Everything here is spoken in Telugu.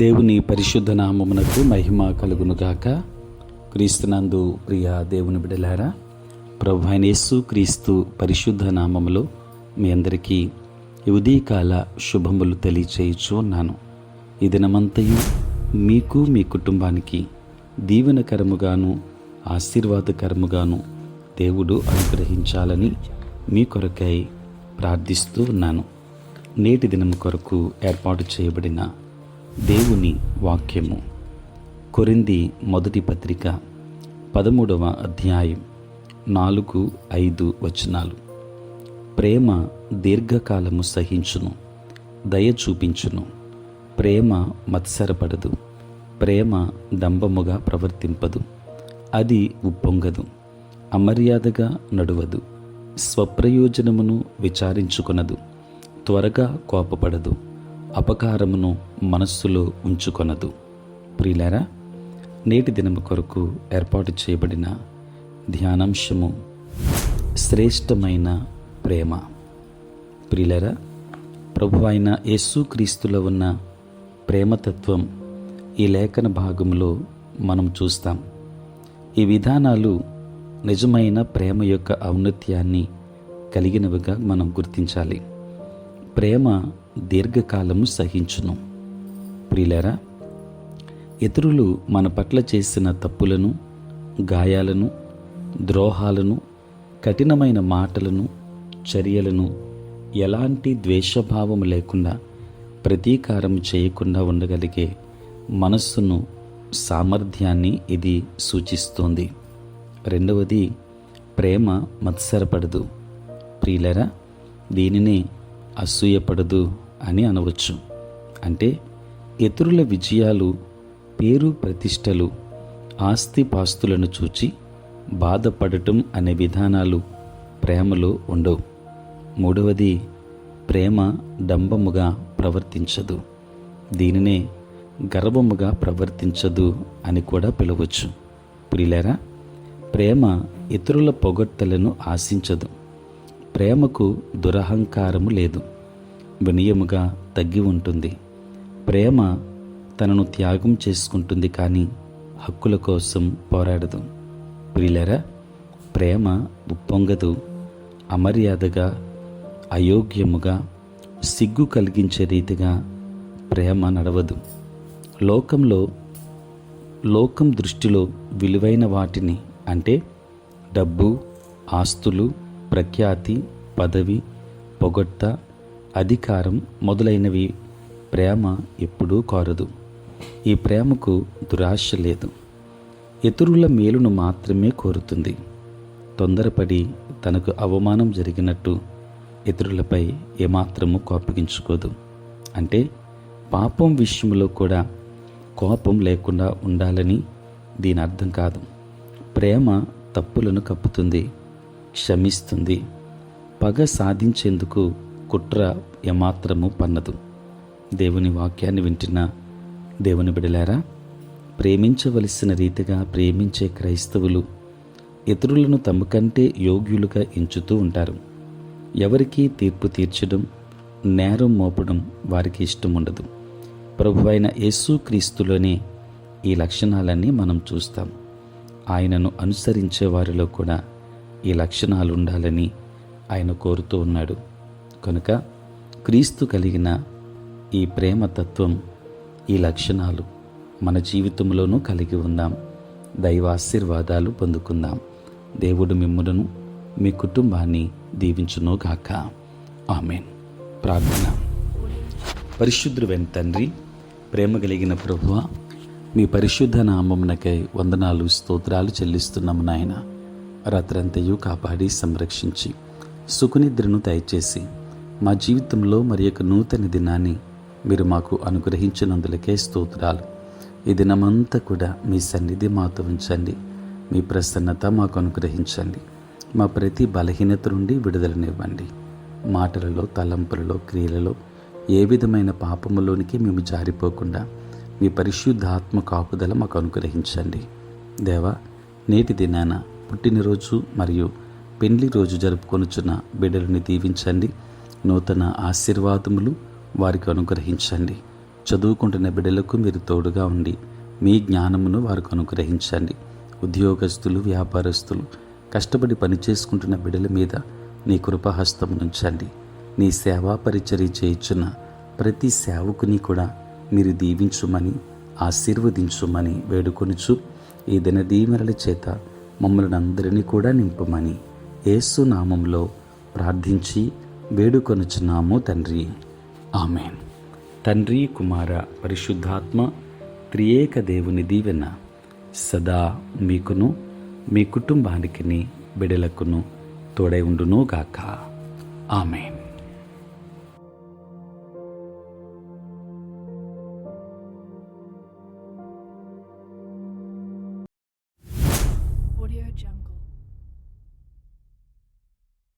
దేవుని పరిశుద్ధ నామమునకు మహిమ కలుగునుగాక. క్రీస్తునందు ప్రియ దేవుని బిడ్డలారా, ప్రభు అయిన యేసు క్రీస్తు పరిశుద్ధ నామములో మీ అందరికీ ఈ ఉదయకాల శుభములు తెలియచేయుచు ఉన్నాను. ఈ దినమంతయు మీకు మీ కుటుంబానికి దీవెనకరముగాను ఆశీర్వాదకరముగాను దేవుడు అనుగ్రహించాలని మీ కొరకై ప్రార్థిస్తూ ఉన్నాను. నేటి దినం కొరకు ఏర్పాటు చేయబడిన దేవుని వాక్యము కొరింథీ మొదటి పత్రిక 13వ అధ్యాయం 4-5 వచనాలు. ప్రేమ దీర్ఘకాలము సహించును, దయ చూపించును, ప్రేమ మత్సరపడదు, ప్రేమ డంబముగా ప్రవర్తింపదు, అది ఉప్పొంగదు, అమర్యాదగా నడువదు, స్వప్రయోజనమును విచారించుకొనదు, త్వరగా కోపపడదు, అపకారమును మనస్సులో ఉంచుకొనదు. ప్రియులారా, నేటి దినము కొరకు ఏర్పాటు చేయబడిన ధ్యానాంశము శ్రేష్టమైన ప్రేమ. ప్రియులారా, ప్రభువైన యేసుక్రీస్తులో ఉన్న ప్రేమతత్వం ఈ లేఖన భాగంలో మనం చూస్తాం. ఈ విధానాలు నిజమైన ప్రేమ యొక్క ఔన్నత్యాన్ని కలిగినవిగా మనం గుర్తించాలి. ప్రేమ దీర్ఘకాలము సహించును. ప్రియులారా, ఇతరులు మన పట్ల చేసిన తప్పులను, గాయాలను, ద్రోహాలను, కఠినమైన మాటలను, చర్యలను ఎలాంటి ద్వేషభావం లేకుండా, ప్రతీకారం చేయకుండా ఉండగలిగే మనస్సును, సామర్థ్యాన్ని ఇది సూచిస్తోంది. రెండవది, ప్రేమ మత్సరపడదు. ప్రియులారా, దీనిని అసూయపడదు అని అనవచ్చు. అంటే ఇతరుల విజయాలు, పేరు ప్రతిష్టలు, ఆస్తిపాస్తులను చూచి బాధపడటం అనే విధానాలు ప్రేమలో ఉండవు. మూడవది, ప్రేమ డంబముగా ప్రవర్తించదు. దీనినే గర్వముగా ప్రవర్తించదు అని కూడా పిలవచ్చు. ప్రియులారా, ప్రేమ ఇతరుల పొగడ్తలను ఆశించదు. ప్రేమకు దురహంకారము లేదు, వినయముగా తగ్గి ఉంటుంది. ప్రేమ తనను త్యాగం చేసుకుంటుంది, కానీ హక్కుల కోసం పోరాడదు. ప్రియులారా, ప్రేమ ఉప్పొంగదు, అమర్యాదగా, అయోగ్యముగా, సిగ్గు కలిగించే రీతిగా ప్రేమ నడవదు. లోకం దృష్టిలో విలువైన వాటిని, అంటే డబ్బు, ఆస్తులు, ప్రఖ్యాతి, పదవి, పొగడ్త, అధికారం మొదలైనవి ప్రేమ ఎప్పుడూ కోరదు. ఈ ప్రేమకు దురాశ లేదు. ఇతరుల మేలును మాత్రమే కోరుతుంది. తొందరపడి తనకు అవమానం జరిగినట్టు ఇతరులపై ఏమాత్రము కోపగించుకోదు. అంటే పాపం విషయంలో కూడా కోపం లేకుండా ఉండాలని దీని అర్థం కాదు. ప్రేమ తప్పులను కప్పుతుంది, క్షమిస్తుంది, పగ సాధించేందుకు కుట్ర ఏమాత్రము పన్నదు. దేవుని వాక్యాన్ని వింటున్న దేవుని బిడలారా, ప్రేమించవలసిన రీతిగా ప్రేమించే క్రైస్తవులు ఇతరులను తమ కంటే యోగ్యులుగా ఎంచుతూ ఉంటారు. ఎవరికీ తీర్పు తీర్చడం, నేరం మోపడం వారికి ఇష్టం ఉండదు. ప్రభువైన యేసుక్రీస్తులోనే ఈ లక్షణాలన్నీ మనం చూస్తాం. ఆయనను అనుసరించే వారిలో కూడా ఈ లక్షణాలు ఉండాలని ఆయన కోరుతూ ఉన్నాడు. కనుక క్రీస్తు కలిగిన ఈ ప్రేమతత్వం, ఈ లక్షణాలు మన జీవితంలోనూ కలిగి ఉందాం. దైవాశీర్వాదాలు పొందుకుందాం. దేవుడు మిమ్ములను, మీ కుటుంబాన్ని దీవించునుగాక. ఆమేన్. ప్రార్థన. పరిశుద్ధుడైన తండ్రి, ప్రేమ కలిగిన ప్రభువా, మీ పరిశుద్ధ నామమునకై వందనాలు, స్తోత్రాలు చెల్లిస్తున్నాము నాయన. రాత్రంతయు కాపాడి సంరక్షించి సుఖనిద్రను దయచేసి మా జీవితంలో మరి యొక్క నూతన దినాన్ని మీరు మాకు అనుగ్రహించినందులకే స్తోత్రాలు. ఈ దినమంతా కూడా మీ సన్నిధి మాతో ఉంచండి. మీ ప్రసన్నత మాకు అనుగ్రహించండి. మా ప్రతి బలహీనత నుండి విడుదలనివ్వండి. మాటలలో, తలంపులలో, క్రియలలో ఏ విధమైన పాపములోనికి మేము జారిపోకుండా మీ పరిశుద్ధాత్మ కాపుదల మాకు అనుగ్రహించండి. దేవా, నేటి దినాన పుట్టినరోజు మరియు పెండ్లి రోజు జరుపుకొనుచున్న బిడ్డలని దీవించండి. నూతన ఆశీర్వాదములు వారికి అనుగ్రహించండి. చదువుకుంటున్న బిడ్డలకు మీరు తోడుగా ఉండి మీ జ్ఞానమును వారికి అనుగ్రహించండి. ఉద్యోగస్తులు, వ్యాపారస్తులు, కష్టపడి పనిచేసుకుంటున్న బిడ్డల మీద నీ కృపాహస్తం ఉంచండి. నీ సేవా పరిచర్య చేయుచున్న ప్రతి సేవకుని కూడా మీరు దీవించుమని, ఆశీర్వదించుమని వేడుకొనుచు ఈ దినదీవెనల చేత మమ్మల్ని అందరినీ కూడా నింపమని యేసు నామంలో ప్రార్థించి వేడుకొనుచున్నాము తండ్రి. ఆమెన్. తండ్రి, కుమార, పరిశుద్ధాత్మ త్రియేక దేవుని దీవెన సదా మీకును మీ కుటుంబానికిని బిడలకును తోడై ఉండును గాక. ఆమెన్.